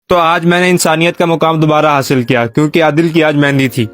तो आज मैंने इंसानियत का मुकाम दोबारा हासिल किया क्योंकि आदिल की आज मेहंदी थी।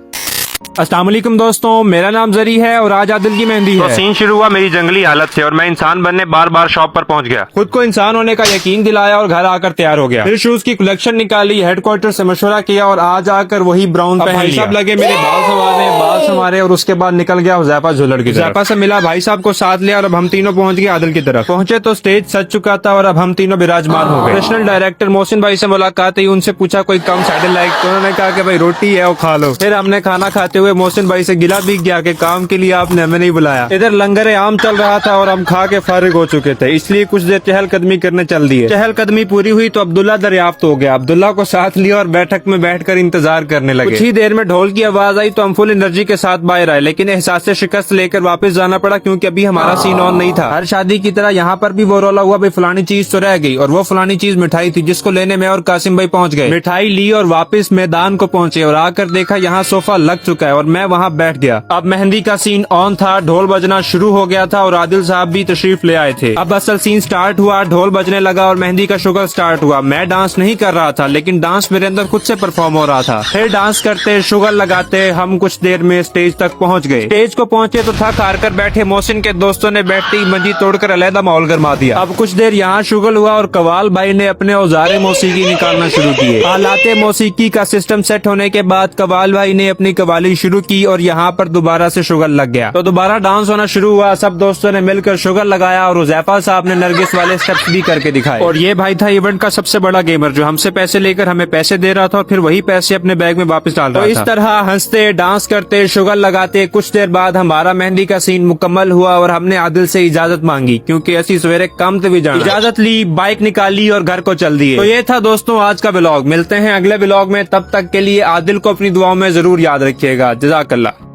अस्सलाम वालेकुम दोस्तों, मेरा नाम जरी है और आज आदिल की मेहंदी है। तो सीन शुरू हुआ मेरी जंगली हालत से और मैं इंसान बनने बार बार शॉप पर पहुंच गया। खुद को इंसान होने का यकीन दिलाया और घर आकर तैयार हो गया। फिर शूज की कलेक्शन निकाली, हेडक्वार्टर से मशवरा किया और आज आकर वही ब्राउन पहन लिया। सब लगे मेरे बाल संवारे और उसके बाद निकल गया हुज़ैफा झुलड़ की तरफ। हुज़ैफा से मिला, भाई साहब को साथ लिया और अब हम तीनों पहुंच गए आदिल की तरफ। पहुंचे तो स्टेज सज चुका था और अब हम तीनों विराजमान हो गए। प्रोफेशनल डायरेक्टर मोहसिन भाई से मुलाकात हुई, उनसे पूछा कोई कम सैडल लाइक, तो उन्होंने कहा कि भाई रोटी है वो खा लो। फिर हमने खाना खाते हुए मोहसिन भाई से गिला भी गया कि काम के लिए आपने हमें नहीं बुलाया। इधर लंगर आम चल रहा था और हम खा के फारिग हो चुके थे, इसलिए कुछ देर चहलकदमी करने चल दिए। चहलकदमी पूरी हुई तो अब्दुल्ला दरियाफ्त हो गया। अब्दुल्ला को साथ लिया और बैठक में बैठकर इंतजार करने लगे। कुछ ही देर में ढोल की आवाज आई तो हम फुल एनर्जी के साथ बाहर आए, लेकिन एहसास से शिकस्त लेकर वापस जाना पड़ा क्योंकि अभी हमारा सीन ऑन नहीं था। हर शादी की तरह यहाँ पर भी वो रोला हुआ भाई फलानी चीज तो रह गई, और वो फलानी चीज मिठाई थी जिसको लेने में और कासिम भाई पहुँच गए। मिठाई ली और वापस मैदान को पहुँचे और आकर देखा यहाँ सोफा लग चुका है और मैं वहाँ बैठ गया। अब मेहंदी का सीन ऑन था, ढोल बजना शुरू हो गया था और आदिल साहब भी तशरीफ ले आए थे। अब असल सीन स्टार्ट हुआ, ढोल बजने लगा और मेहंदी का शुगर स्टार्ट हुआ। मैं डांस नहीं कर रहा था, लेकिन डांस मेरे अंदर खुद से परफॉर्म हो रहा था। फिर डांस करते, शुगर लगाते हम कुछ देर में स्टेज तक पहुंच गए। स्टेज को पहुंचे तो थक हार कर बैठे मोहसिन के दोस्तों ने बैठते ही मंजी तोड़कर अलहदा माहौल गरमा दिया। अब कुछ देर यहाँ शुगर हुआ और कवाल भाई ने अपने औजारे मौसीकी निकालना शुरू किए। आलाते मौसीकी का सिस्टम सेट होने के बाद कवाल भाई ने अपनी कवाली शुरू की और यहाँ पर दोबारा से शुगर लग गया तो दोबारा डांस होना शुरू हुआ। सब दोस्तों ने मिलकर शुगर लगाया और हुज़ैफा साहब ने नरगिस वाले स्टेप्स भी करके दिखाए। और ये भाई था इवेंट का सबसे बड़ा गेमर जो हमसे पैसे लेकर हमें पैसे दे रहा था और फिर वही पैसे अपने बैग में वापस डाल रहा था। इस तरह हंसते, डांस करते, शुगर लगाते कुछ देर बाद हमारा मेहंदी का सीन मुकम्मल हुआ और हमने आदिल से इजाजत मांगी क्योंकि ऐसी सवेरे काम से भी जाना। इजाजत ली, बाइक निकाली और घर को चल दिए। तो ये था दोस्तों आज का व्लॉग। मिलते हैं अगले व्लॉग में, तब तक के लिए आदिल को अपनी दुआओं में जरूर याद रखिएगा। जज़ाकल्लाह।